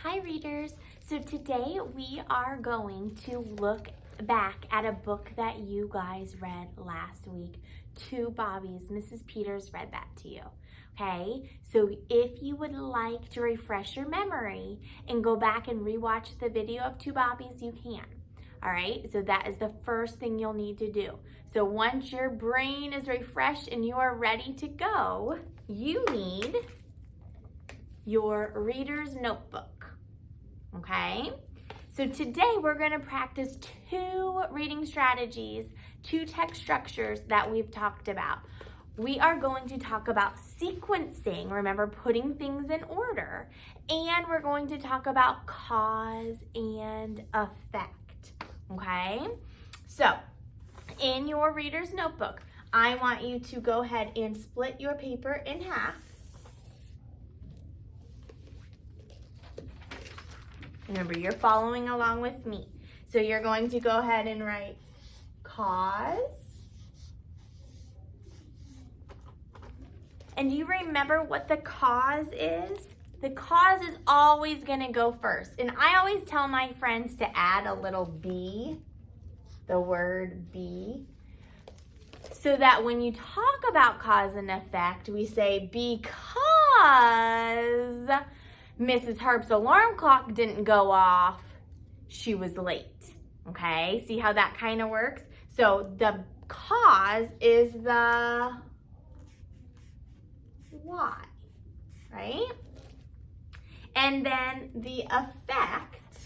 Hi readers, so today we are going to look back at a book that you guys read last week, Two Bobbies. Mrs. Peters read that to you, okay? So if you would like to refresh your memory and go back and rewatch the video of Two Bobbies, you can. All right, so that is the first thing you'll need to do. So once your brain is refreshed and you are ready to go, you need your reader's notebook. Okay, so today we're going to practice two reading strategies, two text structures that we've talked about. We are going to talk about sequencing, remember, putting things in order, and we're going to talk about cause and effect. Okay, so in your reader's notebook, I want you to go ahead and split your paper in half. Remember, you're following along with me. So you're going to go ahead and write cause. And do you remember what the cause is? The cause is always going to go first. And I always tell my friends to add a little be, the word be, so that when you talk about cause and effect, we say because Mrs. Harp's alarm clock didn't go off, she was late, okay? See how that kind of works? So the cause is the why, right? And then the effect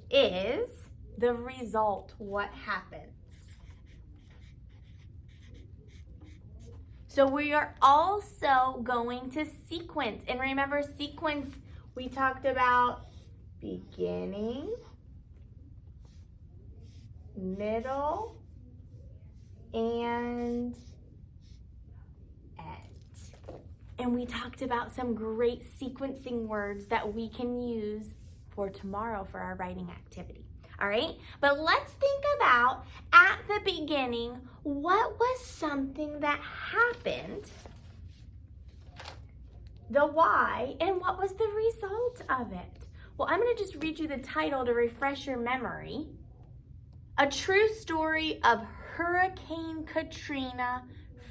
is the result, what happens. So we are also going to sequence. And remember, sequence, we talked about beginning, middle, and end. And we talked about some great sequencing words that we can use for tomorrow for our writing activity. All right, but let's think about at the beginning, what was something that happened, the why, and what was the result of it? Well, I'm going to just read you the title to refresh your memory. A True Story of Hurricane Katrina,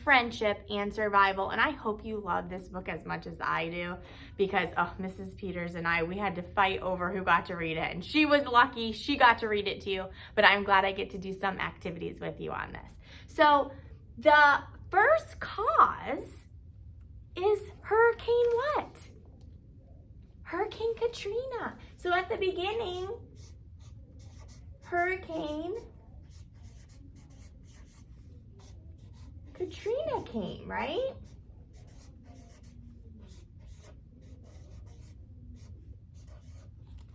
Friendship, and Survival. And I hope you love this book as much as I do, because Mrs. Peters and we had to fight over who got to read it, and she was lucky she got to read it to you, but I'm glad I get to do some activities with you on this. So the first cause is Hurricane what? Hurricane Katrina. So at the beginning, Hurricane Katrina came, right?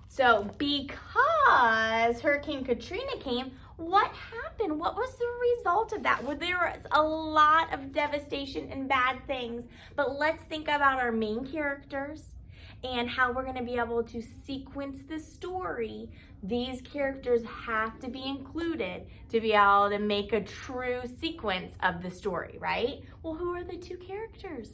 So because Hurricane Katrina came, what happened? What was the result of that? Well, there was a lot of devastation and bad things, but let's think about our main characters and how we're going to be able to sequence the story. These characters have to be included to be able to make a true sequence of the story, right? Well, who are the two characters?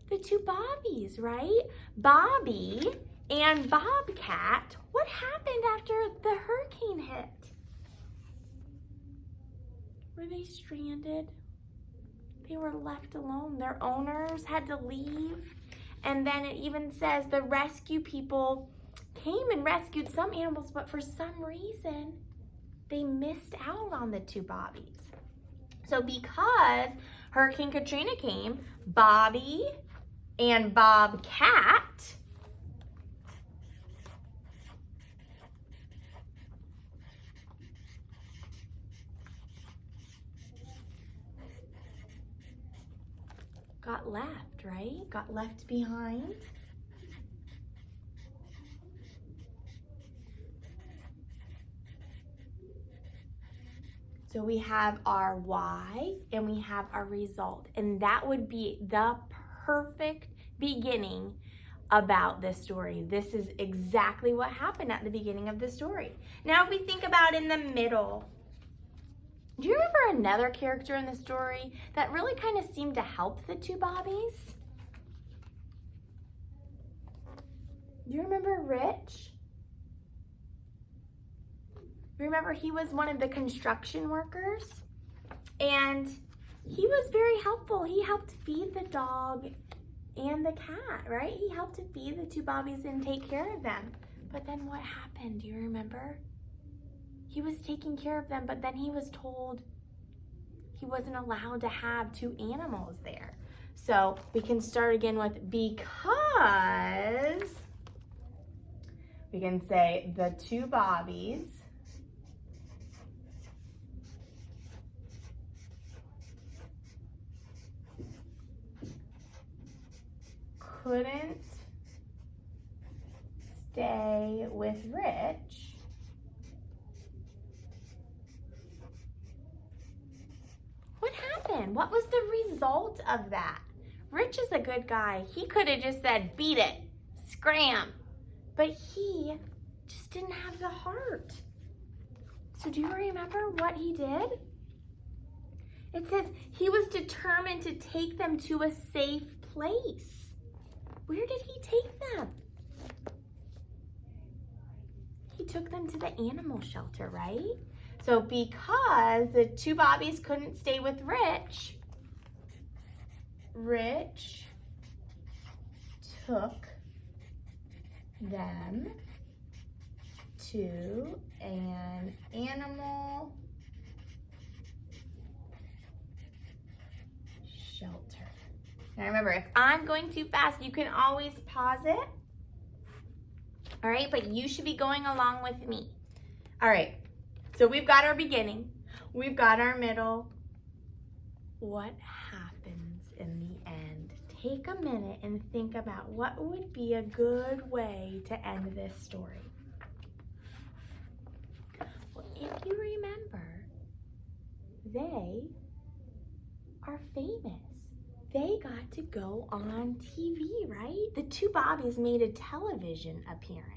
The two Bobbies, right? Bobby and Bobcat. What happened after the hurricane hit? Were they stranded? They were left alone. Their owners had to leave. And then it even says the rescue people came and rescued some animals, but for some reason, they missed out on the two Bobbies. So because Hurricane Katrina came, Bobby and Bobcat got left, right? Got left behind. So we have our why and we have our result. And that would be the perfect beginning about this story. This is exactly what happened at the beginning of the story. Now, if we think about in the middle, Do you remember another character in the story that really kind of seemed to help the two Bobbies? Do you remember Rich? Remember, he was one of the construction workers, and he was very helpful. He helped feed the dog and the cat, right? He helped to feed the two Bobbies and take care of them. But then what happened? Do you remember? He was taking care of them, but then he was told he wasn't allowed to have two animals there. So we can start again with because. We can say the two Bobbies couldn't stay with Rich What happened? What was the result of that? Rich is a good guy. He could have just said, beat it, scram. But he just didn't have the heart. So do you remember what he did? It says he was determined to take them to a safe place. Where did he take them? He took them to the animal shelter, right? So because the two Bobbies couldn't stay with Rich, Rich took them to an animal shelter. Now remember, if I'm going too fast, you can always pause it. All right, but you should be going along with me. All right, so we've got our beginning. We've got our middle. What happens in the end? Take a minute and think about what would be a good way to end this story. Well, if you remember, they are famous. They got to go on TV, right? The two Bobbies made a television appearance.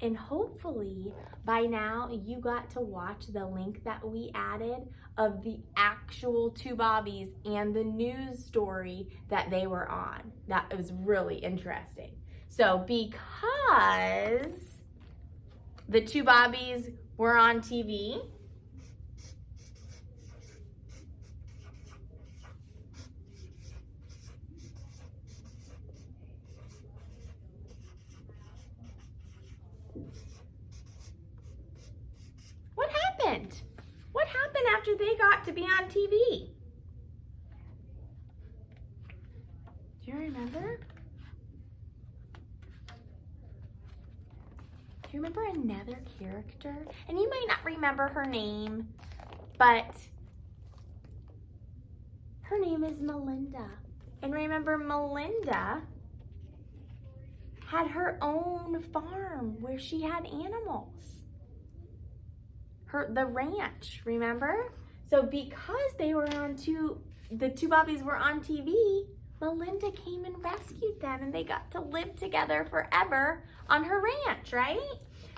And hopefully by now you got to watch the link that we added of the actual two Bobbies and the news story that they were on. That was really interesting. So because the two Bobbies were on TV, what happened after they got to be on TV? Do you remember? Do you remember another character? And you might not remember her name, but her name is Melinda. And remember, Melinda had her own farm where she had animals. The ranch, remember? So because they were the two Bobbies were on TV, Melinda came and rescued them and they got to live together forever on her ranch, right?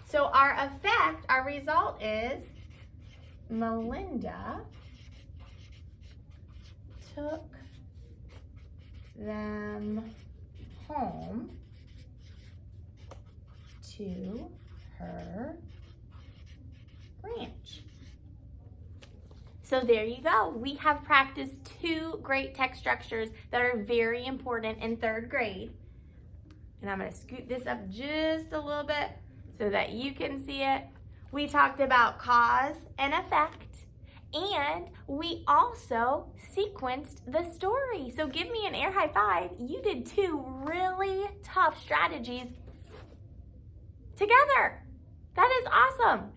So our result is Melinda took them home to her ranch. So there you go. We have practiced two great text structures that are very important in third grade. And I'm going to scoot this up just a little bit so that you can see it. We talked about cause and effect, and we also sequenced the story. So give me an air high five. You did two really tough strategies together. That is awesome.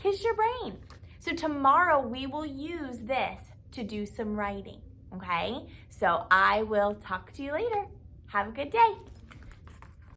Kiss your brain. So tomorrow we will use this to do some writing, okay? So I will talk to you later. Have a good day.